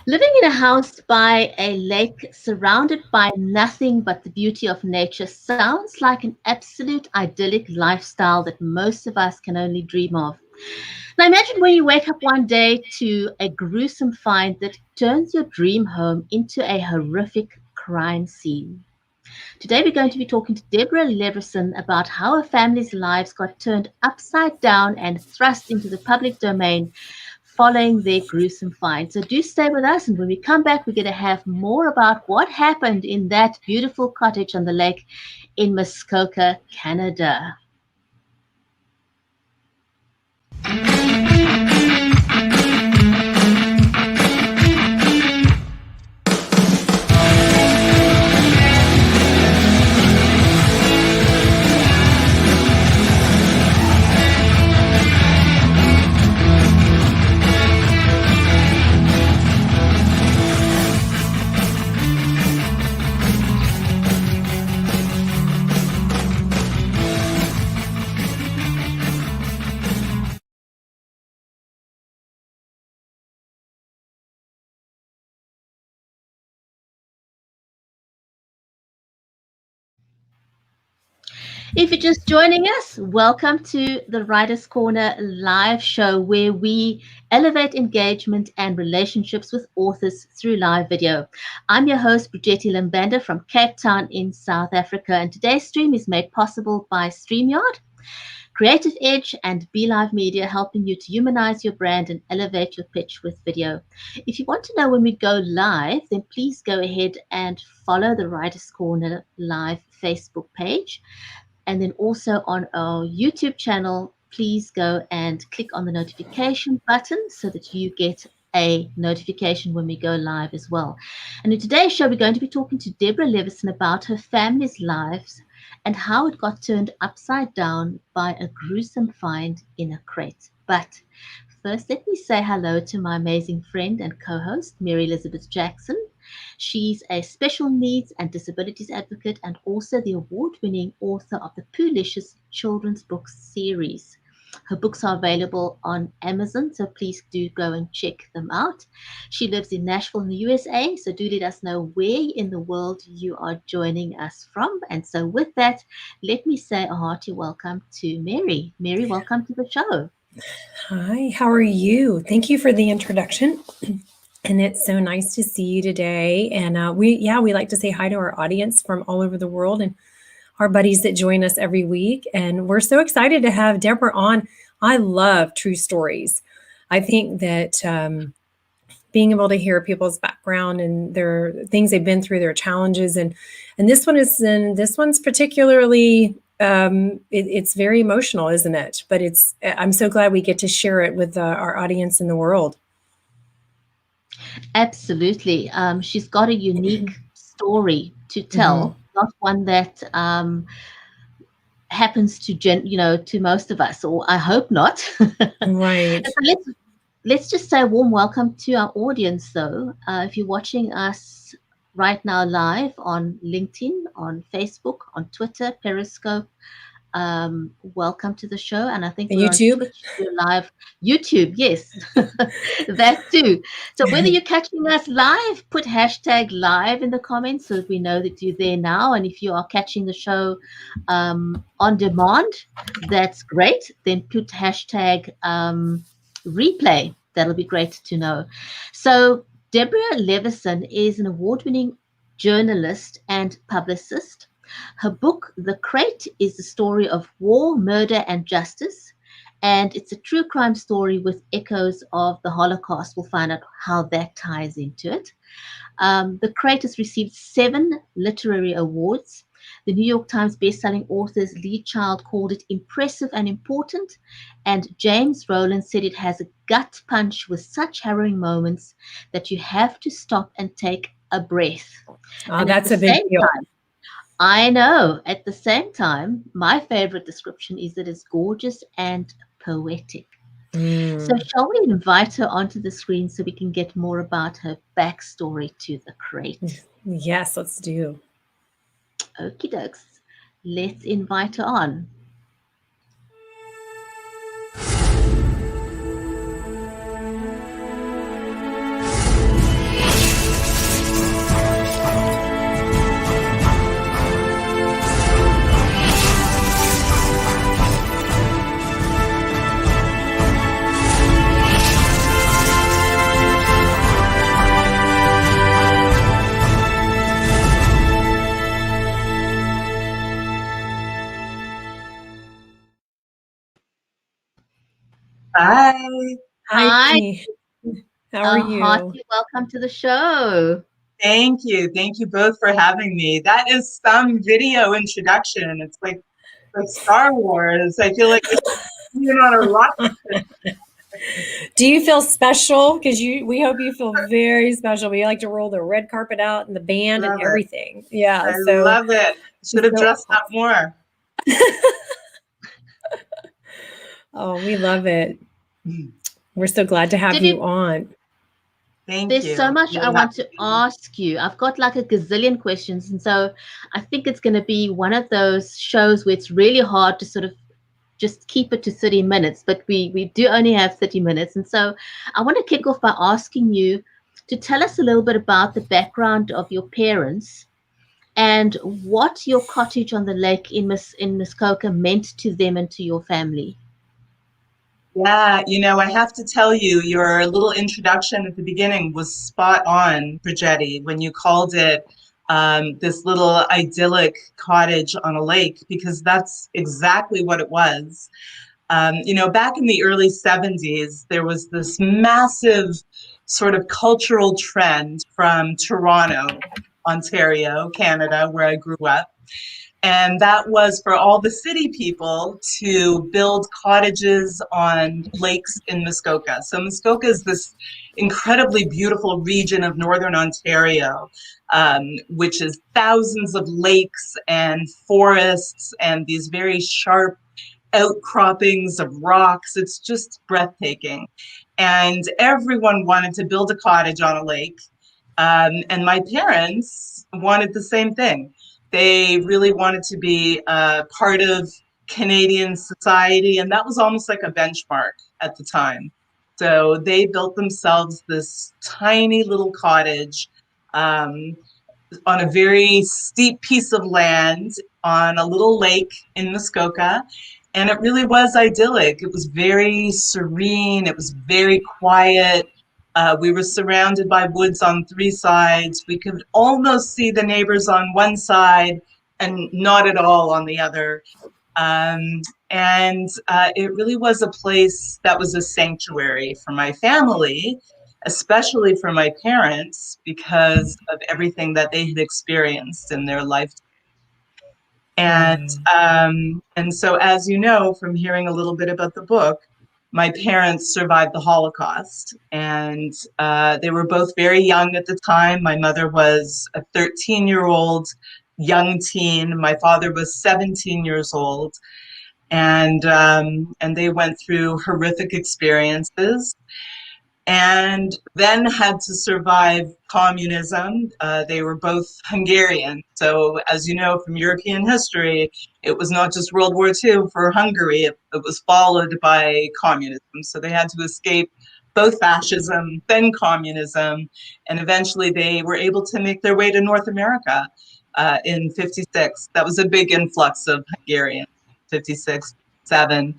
Living in a house by a lake surrounded by nothing but the beauty of nature sounds like an absolute idyllic lifestyle that most of us can only dream of. Now, imagine when you wake up one day to a gruesome find that turns your dream home into a horrific crime scene. Today, we're going to be talking to Deborah Levison about how her family's lives got turned upside down and thrust into the public domain following their gruesome find. So do stay with us, and when we come back, we're going to have more about what happened in that beautiful cottage on the lake in Muskoka, Canada. If you're just joining us, welcome to the Writer's Corner live show where we elevate engagement and relationships with authors through live video. I'm your host, Brigetti Limbanda from Cape Town in South Africa, and today's stream is made possible by StreamYard, Creative Edge, and BeLive Media, helping you to humanize your brand and elevate your pitch with video. If you want to know when we go live, then please go ahead and follow the Writer's Corner live Facebook page. And then also on our YouTube channel, please go and click on the notification button so that you get a notification when we go live as well. And in today's show, we're going to be talking to Deborah Levison about her family's lives and how it got turned upside down by a gruesome find in a crate. But first, let me say hello to my amazing friend and co-host, Mary Elizabeth Jackson. She's a special needs and disabilities advocate and also the award-winning author of the Poolicious children's book series. Her books are available on Amazon, so please do go and check them out. She lives in Nashville in the USA, so do let us know where in the world you are joining us from. And so with that, let me say a hearty welcome to Mary. Mary, welcome to the show. Hi, how are you? Thank you for the introduction. And it's so nice to see you today. And we like to say hi to our audience from all over the world and our buddies that join us every week. And we're so excited to have Deborah on. I love true stories. I think that being able to hear people's background and their things they've been through, their challenges, and this one's particularly it's very emotional, isn't it? But I'm so glad we get to share it with our audience in the world. Absolutely. She's got a unique story to tell, not one that happens to most of us, or I hope not. Right. So let's just say a warm welcome to our audience, though. If you're watching us right now live on LinkedIn, on Facebook, on Twitter, Periscope, welcome to the show. And I think we're YouTube. on Twitch, we're live. YouTube, yes, that too. So whether you're catching us live, put hashtag live in the comments so that we know that you're there now. And if you are catching the show on demand, that's great. Then put hashtag replay. That'll be great to know. So Deborah Levison is an award-winning journalist and publicist. Her book, The Crate, is the story of war, murder, and justice. And it's a true crime story with echoes of the Holocaust. We'll find out how that ties into it. The Crate has received 7 literary awards. The New York Times bestselling author's lead child called it impressive and important. And James Rollins said it has a gut punch with such harrowing moments that you have to stop and take a breath. Oh, that's a big deal. I know. At the same time, my favorite description is that it's gorgeous and poetic. So shall we invite her onto the screen so we can get more about her backstory to the crate? Yes, let's do. Okie dokes. Let's invite her on. Hi. Hi, Hi, Amy. How are a you? hearty welcome to the show. Thank you. Thank you both for having me. That is some video introduction. It's like Star Wars. I feel like you're on a rocket. Do you feel special? Because we hope you feel very special. We like to roll the red carpet out and the band and Love it. everything. Yeah. I So, love it. Should have so dressed up more. oh, we love it. We're so glad to have Debbie, you on. Thank there's so you. much I Really want happy to to be here. ask you. I've got like a gazillion questions, and so I think it's going to be one of those shows where it's really hard to sort of just keep it to 30 minutes, but we do only have 30 minutes. And so I want to kick off by asking you to tell us a little bit about the background of your parents and what your cottage on the lake in Muskoka meant to them and to your family. Yeah, I have to tell you, your little introduction at the beginning was spot on, Brigetti, when you called it this little idyllic cottage on a lake, because that's exactly what it was. Back in the early 70s, there was this massive sort of cultural trend from Toronto, Ontario, Canada, where I grew up. And that was for all the city people to build cottages on lakes in Muskoka. So Muskoka is this incredibly beautiful region of northern Ontario, which is thousands of lakes and forests and these very sharp outcroppings of rocks. It's just breathtaking. And everyone wanted to build a cottage on a lake. And my parents wanted the same thing. They really wanted to be part of Canadian society, and that was almost like a benchmark at the time. So they built themselves this tiny little cottage um, on a very steep piece of land on a little lake in Muskoka. And it really was idyllic. It was very serene. It was very quiet. We were surrounded by woods on three sides. We could almost see the neighbors on one side and not at all on the other. Um, and it really was a place that was a sanctuary for my family, especially for my parents, because of everything that they had experienced in their life. And Mm. and so, as you know from hearing a little bit about the book, my parents survived the Holocaust, and they were both very young at the time. My mother was a 13-year-old young teen. My father was 17 years old, and they went through horrific experiences and then had to survive communism. They were both Hungarian. So, as you know from European history, it was not just World War II for Hungary, it was followed by communism. So, they had to escape both fascism, then communism, and eventually they were able to make their way to North America in 56. That was a big influx of Hungarians, 56, 7.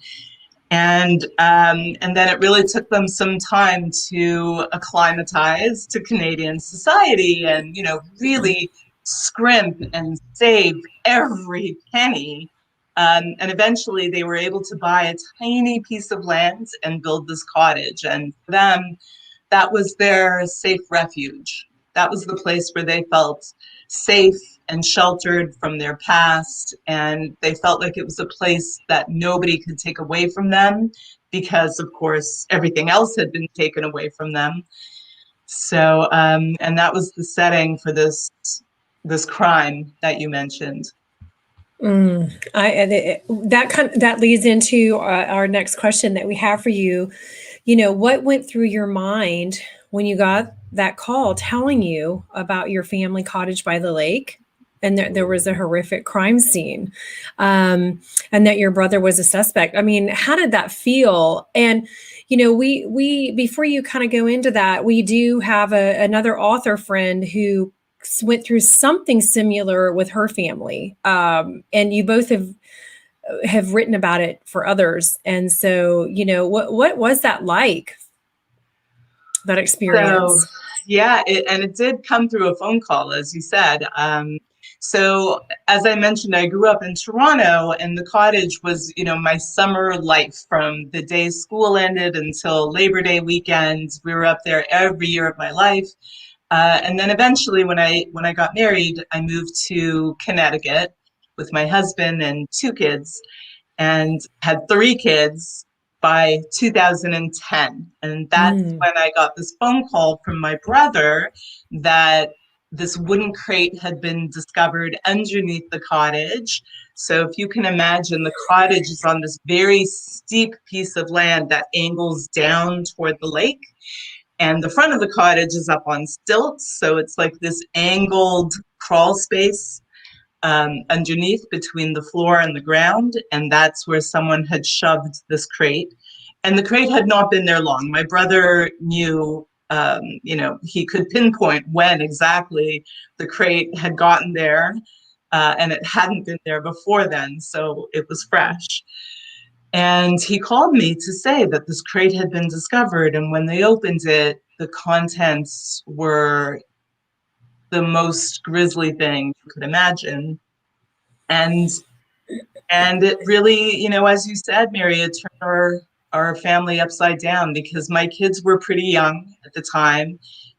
And then it really took them some time to acclimatize to Canadian society and really scrimp and save every penny. And eventually they were able to buy a tiny piece of land and build this cottage. And for them, that was their safe refuge. That was the place where they felt safe and sheltered from their past. And they felt like it was a place that nobody could take away from them because, of course, everything else had been taken away from them. So, and that was the setting for this crime that you mentioned. That leads into our next question that we have for you. What went through your mind when you got that call telling you about your family cottage by the lake, and there was a horrific crime scene, and that your brother was a suspect? I mean, how did that feel? And we before you kind of go into that, we do have another author friend who went through something similar with her family, and you both have written about it for others. And so, what was that like, that experience? So, yeah, and it did come through a phone call, as you said. So as I mentioned, I grew up in Toronto, and the cottage was, my summer life from the day school ended until Labor Day weekend. We were up there every year of my life. And then eventually when I got married, I moved to Connecticut with my husband and 2 kids, and had 3 kids by 2010. And that's when I got this phone call from my brother that this wooden crate had been discovered underneath the cottage. So if you can imagine, the cottage is on this very steep piece of land that angles down toward the lake. And the front of the cottage is up on stilts. So it's like this angled crawl space underneath between the floor and the ground. And that's where someone had shoved this crate. And the crate had not been there long. My brother knew, he could pinpoint when exactly the crate had gotten there. And it hadn't been there before then. So it was fresh. And he called me to say that this crate had been discovered. And when they opened it, the contents were the most grisly thing you could imagine. And it really, as you said, Mary, it turned our family upside down, because my kids were pretty young at the time.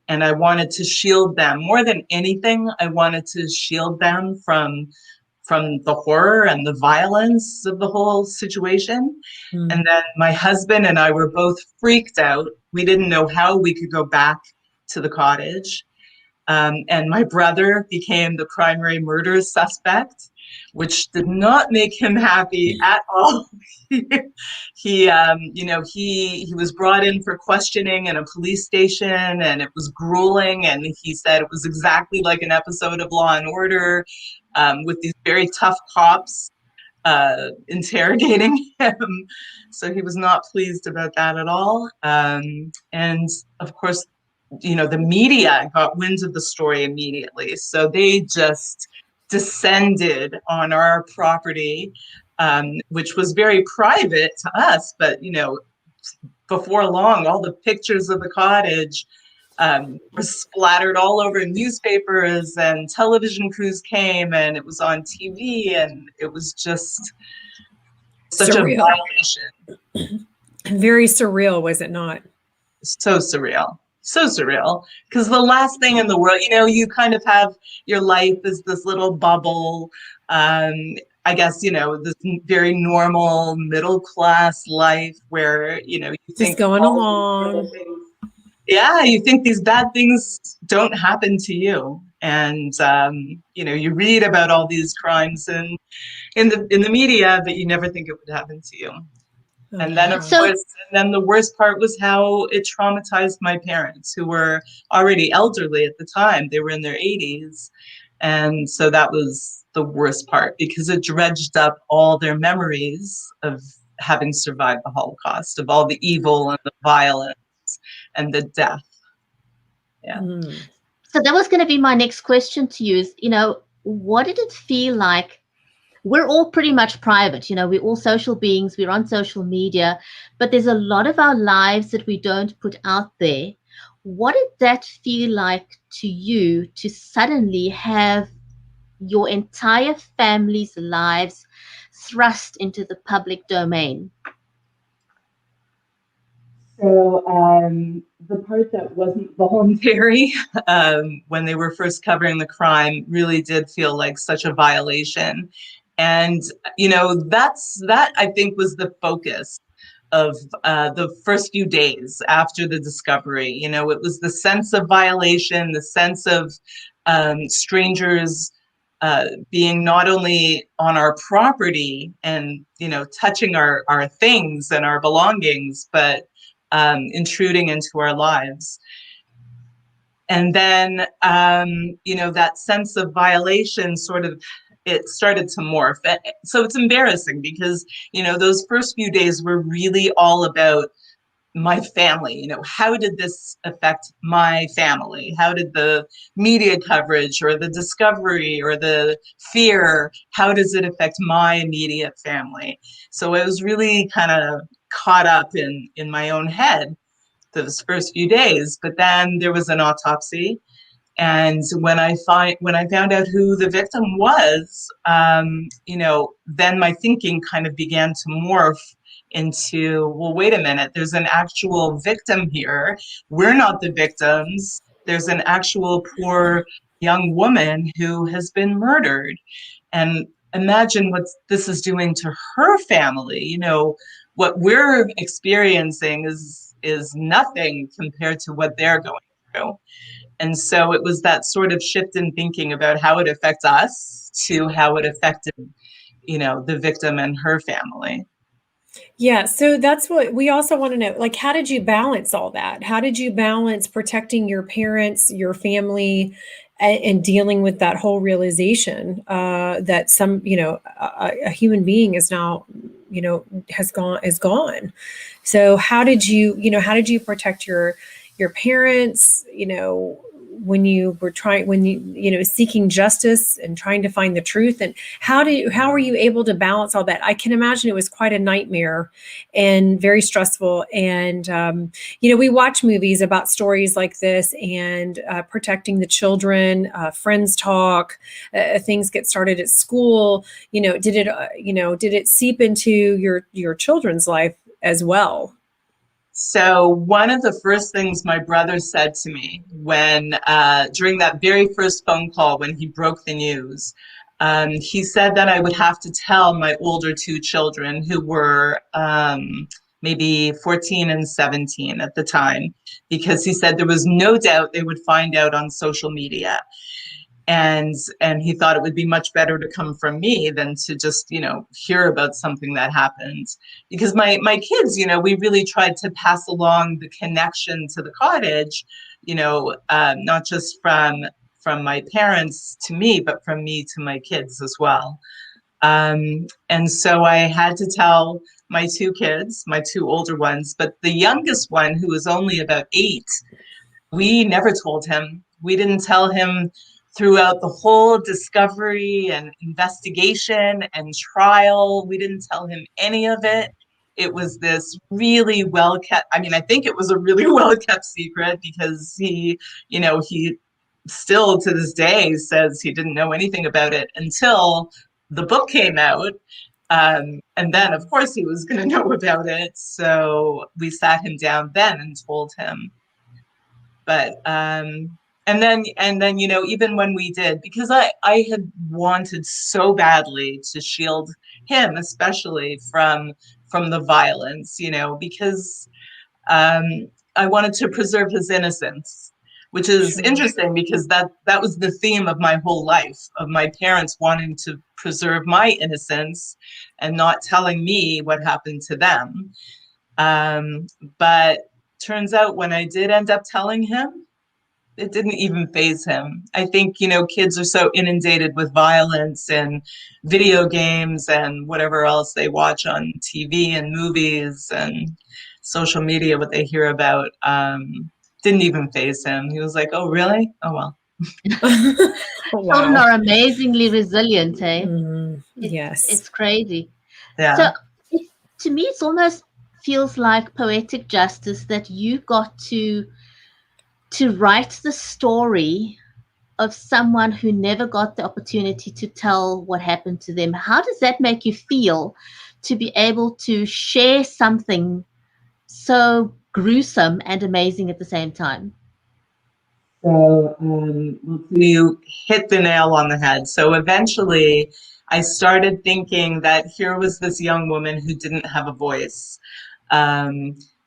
And I wanted to shield them more than anything. I wanted to shield them from the horror and the violence of the whole situation. And then my husband and I were both freaked out. We didn't know how we could go back to the cottage. And my brother became the primary murder suspect, which did not make him happy at all. He was brought in for questioning in a police station, and it was grueling. And he said it was exactly like an episode of Law and Order, with these very tough cops interrogating him. So he was not pleased about that at all. And of course, the media got wind of the story immediately. So they just descended on our property, which was very private to us. But, before long, all the pictures of the cottage were splattered all over newspapers, and television crews came, and it was on TV, and it was just such surreal. a violation. Very surreal, was it not? So surreal. So surreal, because the last thing in the world, you kind of have your life as this little bubble. I guess, this very normal middle class life where, you just think going along. Yeah, you think these bad things don't happen to you. And, you read about all these crimes in the media, but you never think it would happen to you. And then, of course, the worst part was how it traumatized my parents, who were already elderly at the time. They were in their 80s. And so that was the worst part, because it dredged up all their memories of having survived the Holocaust, of all the evil and the violence and the death. Yeah. So that was going to be my next question to you is, what did it feel like? We're all pretty much private, we're all social beings, we're on social media, but there's a lot of our lives that we don't put out there. What did that feel like to you, to suddenly have your entire family's lives thrust into the public domain? So the part that wasn't voluntary, when they were first covering the crime, really did feel like such a violation. And, that I think was the focus of the first few days after the discovery. It was the sense of violation, the sense of strangers being not only on our property and, touching our things and our belongings, but intruding into our lives. And then, that sense of violation it started to morph. So it's embarrassing because, those first few days were really all about my family. How did this affect my family? How did the media coverage or the discovery or the fear, how does it affect my immediate family? So I was really kind of caught up in my own head those first few days. But then there was an autopsy, And when I found out who the victim was, then my thinking kind of began to morph into, well, wait a minute, there's an actual victim here. We're not the victims. There's an actual poor young woman who has been murdered. And imagine what this is doing to her family. What we're experiencing is nothing compared to what they're going through. And so it was that sort of shift in thinking about how it affects us to how it affected, the victim and her family. Yeah, so that's what we also want to know. Like, how did you balance all that? How did you balance protecting your parents, your family, and dealing with that whole realization that a human being is now, is gone. So how did you protect your parents, when you were seeking justice and trying to find the truth? And how were you able to balance all that? I can imagine it was quite a nightmare and very stressful. And, we watch movies about stories like this and protecting the children, friends talk, things get started at school. Did it seep into your children's life as well? So one of the first things my brother said to me during that very first phone call when he broke the news, he said that I would have to tell my older two children, who were maybe 14 and 17 at the time, because he said there was no doubt they would find out on social media. And he thought it would be much better to come from me than to just, hear about something that happened. Because my kids, we really tried to pass along the connection to the cottage, not just from my parents to me, but from me to my kids as well. And so I had to tell my two kids, my two older ones, but the youngest one, who was only about 8, we never told him. We didn't tell him throughout the whole discovery and investigation and trial. We didn't tell him any of it. It was this really well kept, I think it was a really well kept secret, because he still to this day says he didn't know anything about it until the book came out. And then, of course, he was going to know about it. So we sat him down then and told him. But and then even when we did, because I had wanted so badly to shield him, especially from the violence, because I wanted to preserve his innocence, which is interesting, because that was the theme of my whole life, of my parents wanting to preserve my innocence and not telling me what happened to them. But turns out when I did end up telling him, it didn't even faze him. I think, kids are so inundated with violence and video games and whatever else they watch on TV and movies and social media, what they hear about, didn't even faze him. He was like, oh, really? Oh, well. Oh, wow. Children are amazingly resilient, eh? Yes. It's crazy. Yeah. So to me, it almost feels like poetic justice that you got to write the story of someone who never got the opportunity to tell what happened to them. How does that make you feel, to be able to share something so gruesome and amazing at the same time? So you hit the nail on the head. So eventually I started thinking that here was this young woman who didn't have a voice.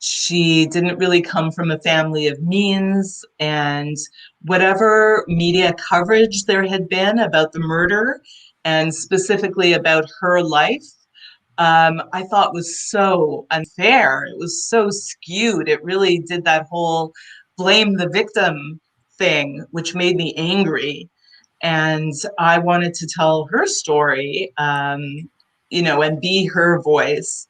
She didn't really come from a family of means, and whatever media coverage there had been about the murder, and specifically about her life, I thought was so unfair. It was so skewed. It really did that whole blame the victim thing, which made me angry. And I wanted to tell her story, and be her voice,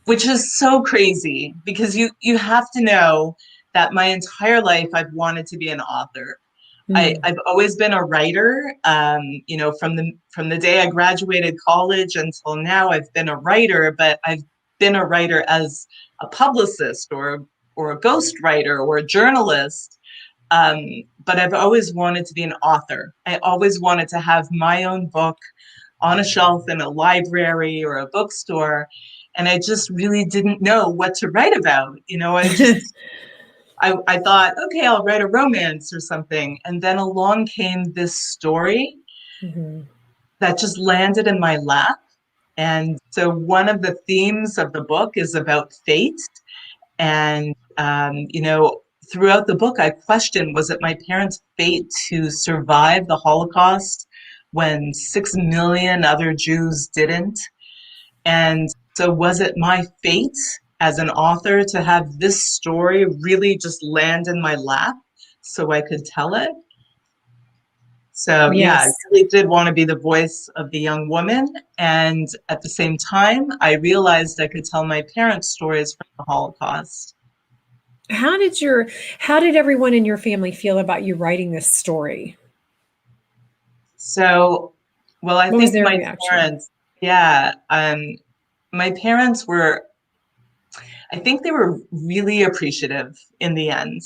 which is so crazy, because you have to know that my entire life I've wanted to be an author. I've always been a writer. From the day I graduated college until now, I've been a writer, but I've been a writer as a publicist or a ghostwriter or a journalist. But I've always wanted to be an author. I always wanted to have my own book on a shelf in a library or a bookstore. And I just really didn't know what to write about. I thought, okay, I'll write a romance or something. And then along came this story that just landed in my lap. And so one of the themes of the book is about fate. And, throughout the book, I questioned, was it my parents' fate to survive the Holocaust when 6 million other Jews didn't? And so was it my fate as an author to have this story really just land in my lap so I could tell it? So yeah, I Yes. really did want to be the voice of the young woman. And at the same time, I realized I could tell my parents' stories from the Holocaust. How did everyone in your family feel about you writing this story? So, well, I What was think their my reaction? parents, yeah, my parents were, I think they were really appreciative in the end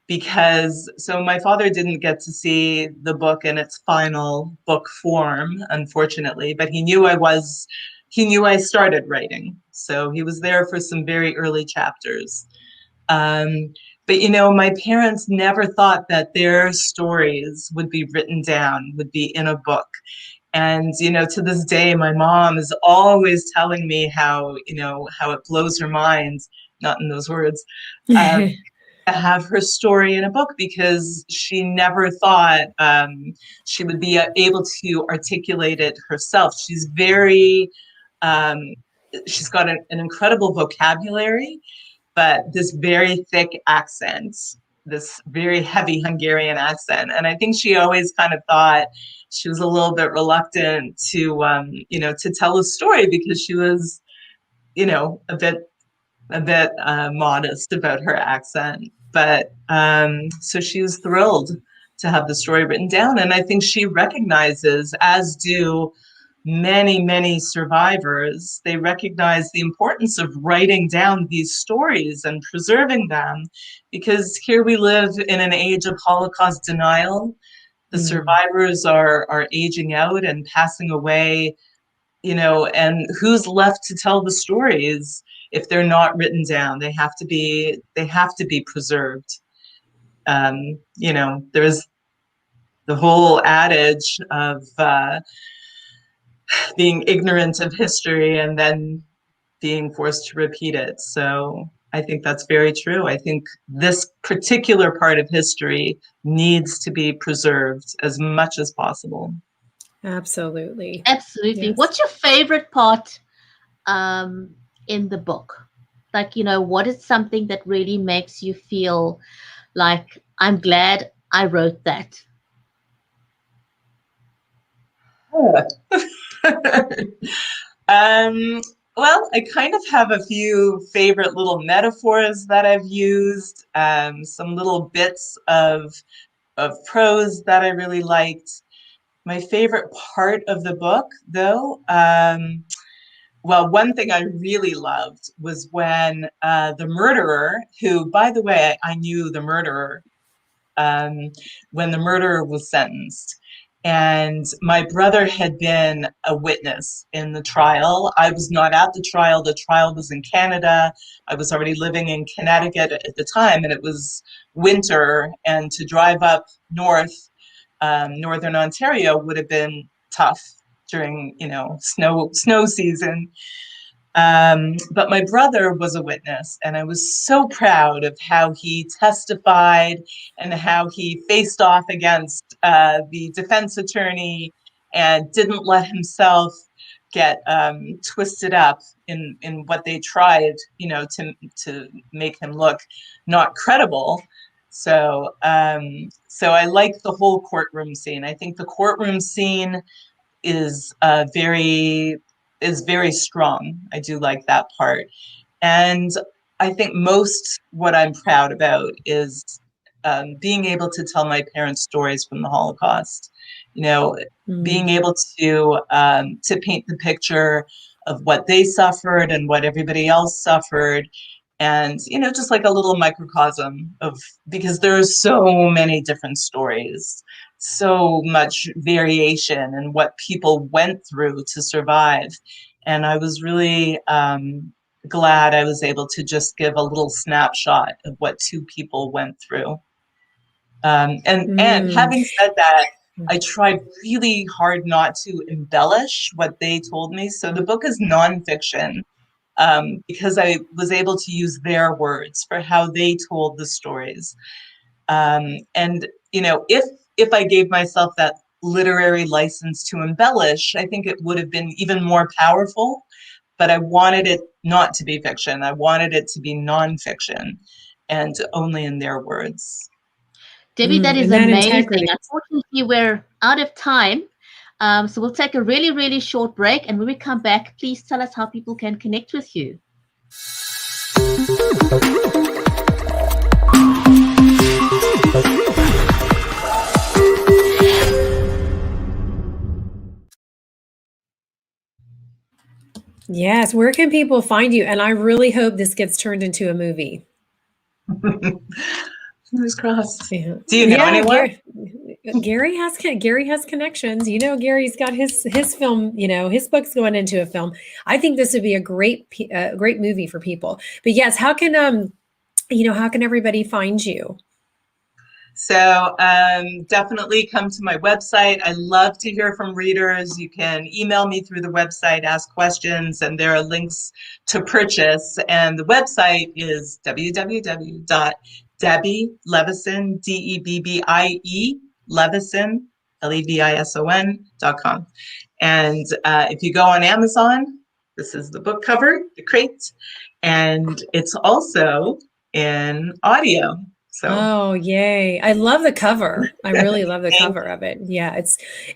because, so my father didn't get to see the book in its final book form, unfortunately, but he knew I started writing. So he was there for some very early chapters. Um, but my parents never thought that their stories would be written down, would be in a book. And, to this day, my mom is always telling me how it blows her mind, not in those words, to have her story in a book because she never thought she would be able to articulate it herself. She's got an incredible vocabulary, but this very thick accent, this very heavy Hungarian accent. And I think she always kind of thought she was a little bit reluctant to tell a story because she was, a bit modest about her accent. But so she was thrilled to have the story written down. And I think she recognizes, as do many, many survivors, they recognize the importance of writing down these stories and preserving them, because here we live in an age of Holocaust denial. The survivors are aging out and passing away, and who's left to tell the stories if they're not written down? They have to be preserved. There's the whole adage of being ignorant of history and then being forced to repeat it. So I think that's very true. I think this particular part of history needs to be preserved as much as possible. Absolutely. Absolutely. Yes. What's your favorite part in the book? Like, what is something that really makes you feel like, I'm glad I wrote that? Well, I kind of have a few favorite little metaphors that I've used, some little bits of prose that I really liked. My favorite part of the book, though, well, one thing I really loved was when the murderer, who, by the way, I knew the murderer, when the murderer was sentenced. And my brother had been a witness in the trial. I was not at the trial. The trial was in Canada. I was already living in Connecticut at the time, and it was winter. And to drive up north, northern Ontario would have been tough during, snow season. But my brother was a witness, and I was so proud of how he testified and how he faced off against the defense attorney and didn't let himself get twisted up in what they tried, to make him look not credible. So I like the whole courtroom scene. I think the courtroom scene is very strong. I do like that part. And I think most what I'm proud about is being able to tell my parents' stories from the Holocaust. Being able to paint the picture of what they suffered and what everybody else suffered, And, just like a little microcosm because there are so many different stories, so much variation in what people went through to survive. And I was really glad I was able to just give a little snapshot of what two people went through. And having said that, I tried really hard not to embellish what they told me. So the book is nonfiction. Because I was able to use their words for how they told the stories. And, if I gave myself that literary license to embellish, I think it would have been even more powerful, but I wanted it not to be fiction. I wanted it to be nonfiction and only in their words. Debbie, that is and that amazing. integrity. Unfortunately, we're out of time. So we'll take a really, really short break. And when we come back, please tell us how people can connect with you. Yes, where can people find you? And I really hope this gets turned into a movie. Fingers crossed. Yeah. Do you know anyone? Gary has connections. Gary's got his film. His book's going into a film. I think this would be a great movie for people. But yes, how can everybody find you? So definitely come to my website. I love to hear from readers. You can email me through the website, ask questions, and there are links to purchase. And the website is www.debbie.levison, DEBBIE, Levison, LEVISON.com. And if you go on Amazon, this is the book cover, the crate, and it's also in audio. So. Oh, yay. I love the cover. I really love the cover of it. Yeah,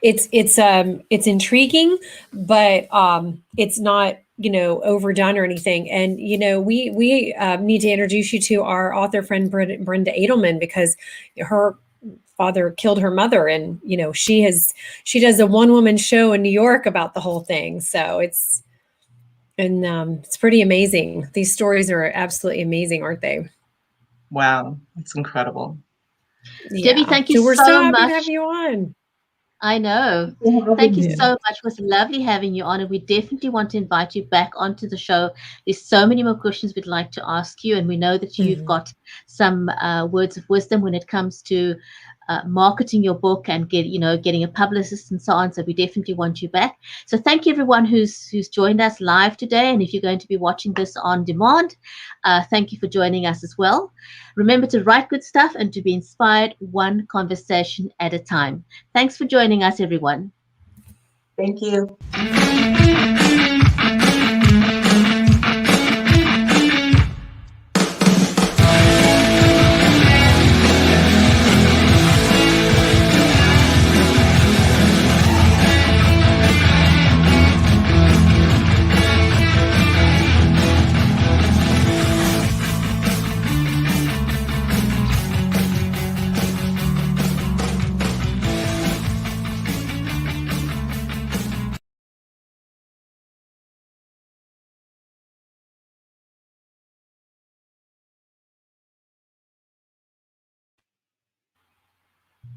it's intriguing, but it's not, overdone or anything. And, we need to introduce you to our author friend, Brenda Edelman, because her father killed her mother. And, she does a one-woman show in New York about the whole thing. So it's pretty amazing. These stories are absolutely amazing, aren't they? Wow, it's incredible. Yeah. Debbie, thank you so much. We're so happy to have you on. I know. Thank you so much. It was lovely having you on, and we definitely want to invite you back onto the show. There's so many more questions we'd like to ask you, and we know that you've got some words of wisdom when it comes to marketing your book and getting a publicist and so on. So we definitely want you back. So thank you everyone who's joined us live today. And if you're going to be watching this on demand, thank you for joining us as well. Remember to write good stuff and to be inspired one conversation at a time. Thanks for joining us, everyone. Thank you.